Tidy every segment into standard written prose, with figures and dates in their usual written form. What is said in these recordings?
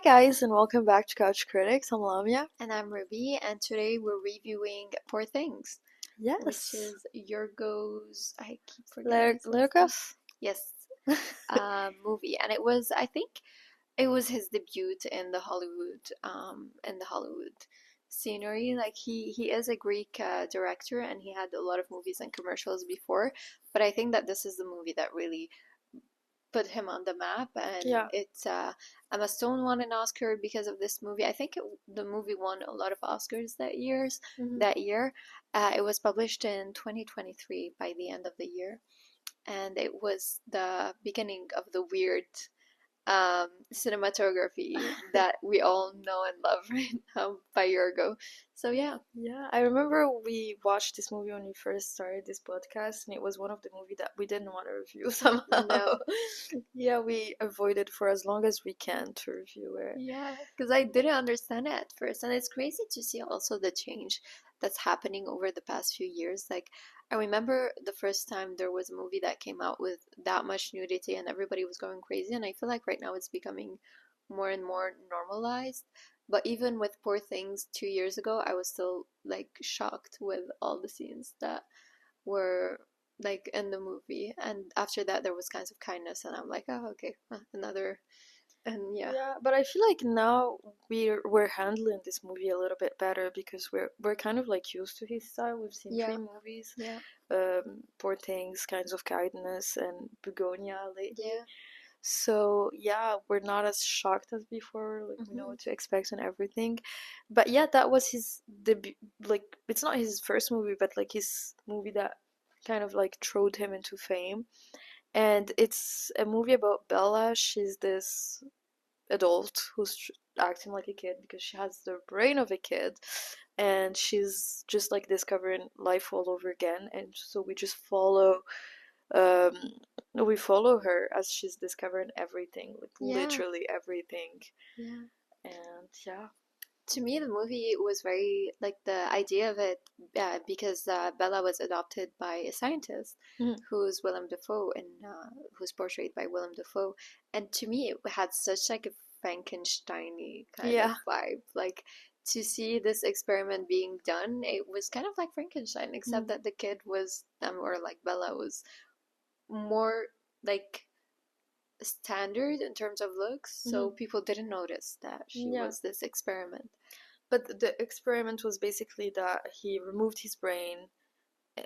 guys, and welcome back to Couch Critics. I'm Lamia. And I'm Ruby, and today we're reviewing Poor Things, which Yes. is Yorgos. I keep forgetting his last name. Yorgos? Yes, movie, and I think, it was his debut in the Hollywood scenery. Like he is a Greek director, and he had a lot of movies and commercials before, but I think that this is the movie that really put him on the map, and Yeah. it's Emma Stone won an Oscar because of this movie. I think the movie won a lot of Oscars that year. It was published in 2023 by the end of the year, and it was the beginning of the weird cinematography that we all know and love right now by Yorgo. So yeah. Yeah, I remember we watched this movie when we first started this podcast, and it was one of the movies that we didn't want to review somehow. No. Yeah, we avoided for as long as we can to review it. Yeah, because I didn't understand it at first, and it's crazy to see also the change that's happening over the past few years. Like, I remember the first time there was a movie that came out with that much nudity, and everybody was going crazy, and I feel like right now it's becoming more and more normalized. But even with Poor Things 2 years ago, I was still like shocked with all the scenes that were like in the movie, and after that there was kinds of kindness, and I'm like, oh, okay, another. And yeah. Yeah, but I feel like now we're handling this movie a little bit better because we're kind of like used to his style. We've seen Yeah. three movies, Yeah. Poor Things, Kinds of Kindness, and Begonia lately. Yeah. So yeah, we're not as shocked as before. Like we know Mhm. what to expect and everything. But yeah, that was his debut. Like it's not his first movie, but like his movie that kind of like throwed him into fame. And it's a movie about Bella. She's this adult who's acting like a kid because she has the brain of a kid, and she's just like discovering life all over again. And so we just um follow her as she's discovering everything, like Yeah. literally everything. Yeah. And yeah. To me, the movie was very like the idea of it, because Bella was adopted by a scientist Mhm. who's Willem Dafoe, and who's portrayed by Willem Dafoe. And to me, it had such like a Frankenstein-y kind Yeah. of vibe. Like, to see this experiment being done, it was kind of like Frankenstein, except that the kid was, or like Bella was more like standard in terms of looks, so people didn't notice that she Yeah. was this experiment. But the experiment was basically that he removed his brain,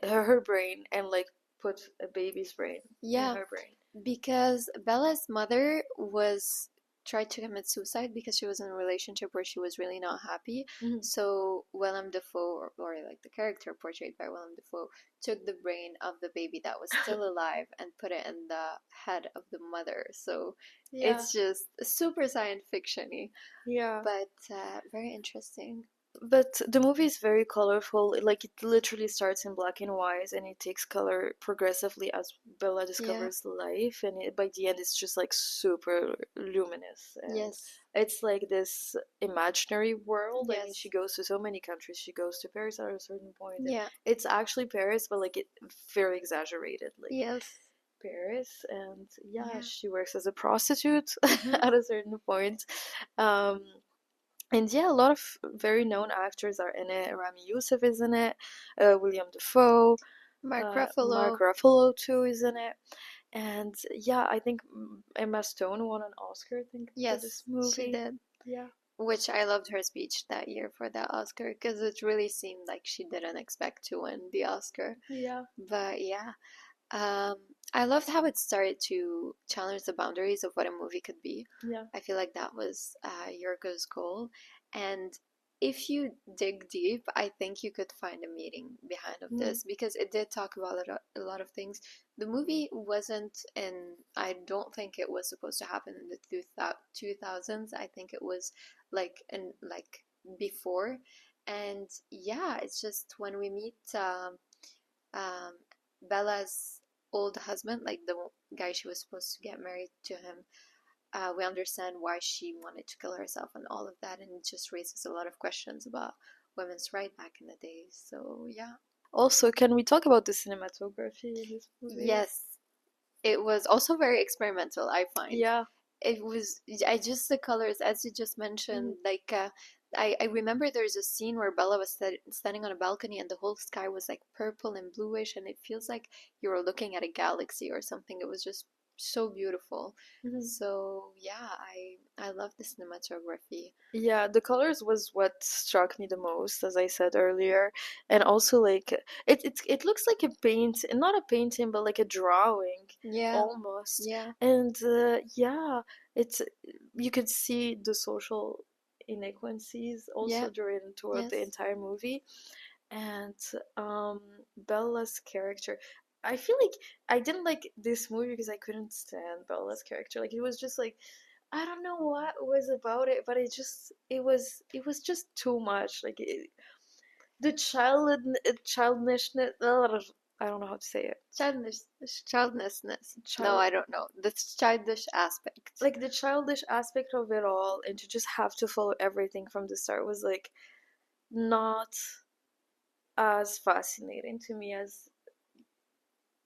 her brain, and like put a baby's brain Yeah, in her brain. because Bella's mother was tried to commit suicide because she was in a relationship where she was really not happy. So Willem Dafoe, or like the character portrayed by Willem Dafoe, took the brain of the baby that was still alive and put it in the head of the mother. So Yeah. it's just super science fiction-y, Yeah. but very interesting. But the movie is very colorful. Like it literally starts in black and white, and it takes color progressively as Bella discovers life. And by the end, it's just like super luminous. And Yes. it's like this imaginary world. I mean, Yes. she goes to so many countries. She goes to Paris at a certain point. And Yeah. it's actually Paris, but like it very exaggerated. Like Yes. Paris, and Yeah. she works as a prostitute Mhm. at a certain point. Um, and yeah, a lot of very known actors are in it. Rami Youssef is in it. William Dafoe. Mark Mark Ruffalo. Ruffalo too is in it. And yeah, I think Emma Stone won an Oscar, I think, for this Yes, movie. she did. Yeah. Which I loved her speech that year for that Oscar, because it really seemed like she didn't expect to win the Oscar. Yeah. But yeah, um, I loved how it started to challenge the boundaries of what a movie could be. Yeah. I feel like that was Yorgo's goal. And if you dig deep, I think you could find a meaning behind of this, because it did talk about a lot of things. The movie wasn't in, I don't think it was supposed to happen in the 2000s. I think it was like before. And yeah, it's just when we meet um, Bella's old husband, like the guy she was supposed to get married to him, we understand why she wanted to kill herself and all of that, and it just raises a lot of questions about women's rights back in the day. So yeah. Also, can we talk about the cinematography in this movie? Yes, it was also very experimental, I find. Yeah. it was I just the colors as you just mentioned, Mhm. like I remember there's a scene where Bella was standing on a balcony and the whole sky was like purple and bluish and it feels like you were looking at a galaxy or something. It was just so beautiful. Mhm. So yeah, I love the cinematography. Yeah, the colors was what struck me the most, as I said earlier, and also like it looks like a paint, not a painting, but like a drawing Yeah, almost. yeah, And yeah, it's you could see the social inequalities yeah, also during throughout the yes. entire movie. And um Bella's character, I feel like I didn't like this movie because I couldn't stand Bella's character. Like it was just like I don't know what was about it, but it was just too much. Like the childishness. I don't know how to say it. Childlessness. No, Child, I don't know. The childish aspect. like the childish aspect of it all, and to just have to follow everything from the start was like not as fascinating to me as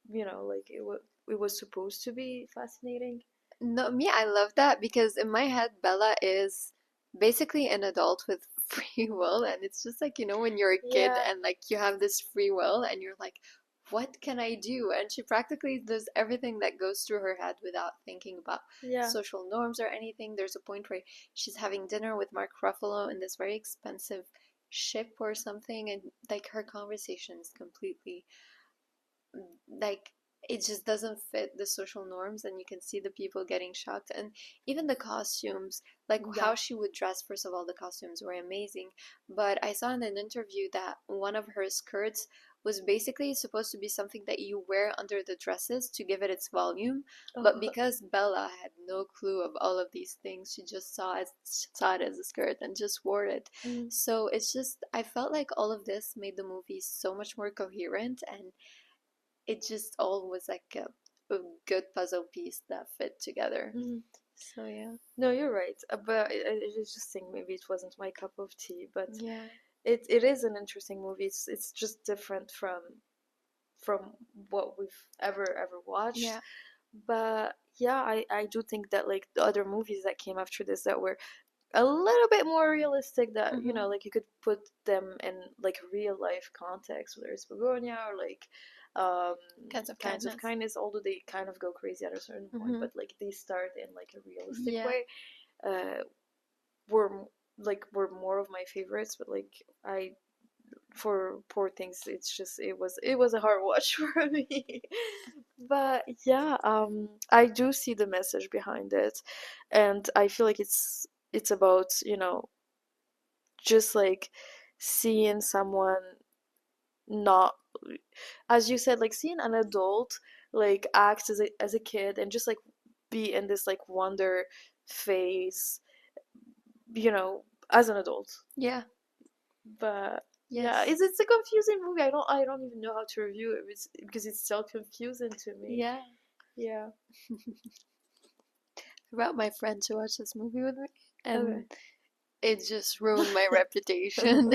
like it was supposed to be fascinating. No, me, I love that because in my head, Bella is basically an adult with free will, and it's just like, when you're a kid Yeah, and like you have this free will and you're like, what can I do? And she practically does everything that goes through her head without thinking about yeah, social norms or anything. There's a point where she's having dinner with Mark Ruffalo in this very expensive ship or something, and like her conversation is completely like it just doesn't fit the social norms and you can see the people getting shocked and even the costumes like yeah. how she would dress. First of all, the costumes were amazing, but I saw in an interview that one of her skirts was basically supposed to be something that you wear under the dresses to give it its volume, but Oh, because Bella had no clue of all of these things, she just saw it as a skirt and just wore it. mm, So it's just I felt like all of this made the movie so much more coherent and it just all was like a good puzzle piece that fit together. mm. So yeah. No, you're right. But I just think maybe it wasn't my cup of tea. But Yeah. it is an interesting movie. It's just different from what we've ever watched. Yeah. But yeah, I do think that like the other movies that came after this that were a little bit more realistic, that Mm-hmm. like you could put them in like real life context, whether it's Begonia or like um Kinds of Kinds of kindness. Kindness, although they kind of go crazy at a certain point, Mm-hmm. but like they start in like a realistic Yeah. way. uh were were more of my favorites, but like I for Poor Things, it was a hard watch for me. But yeah, I do see the message behind it, and I feel like it's about just like seeing someone not, as you said, like seeing an adult like act as a kid and just like be in this like wonder phase, as an adult. Yeah. But yeah, Yes. it's a confusing movie. I don't even know how to review it. Because it's so confusing to me. Yeah. Yeah. I brought my friend to watch this movie with me, and Okay. it just ruined my reputation.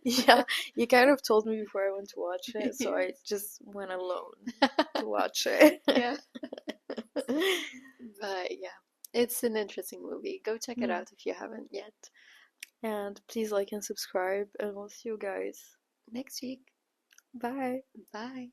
Yeah, you kind of told me before I went to watch it, so I Yes. just went alone to watch it. Yeah. But yeah, it's an interesting movie. Go check it Mm. out if you haven't yet. And please like and subscribe, and we'll see you guys. Next week. Bye. Bye.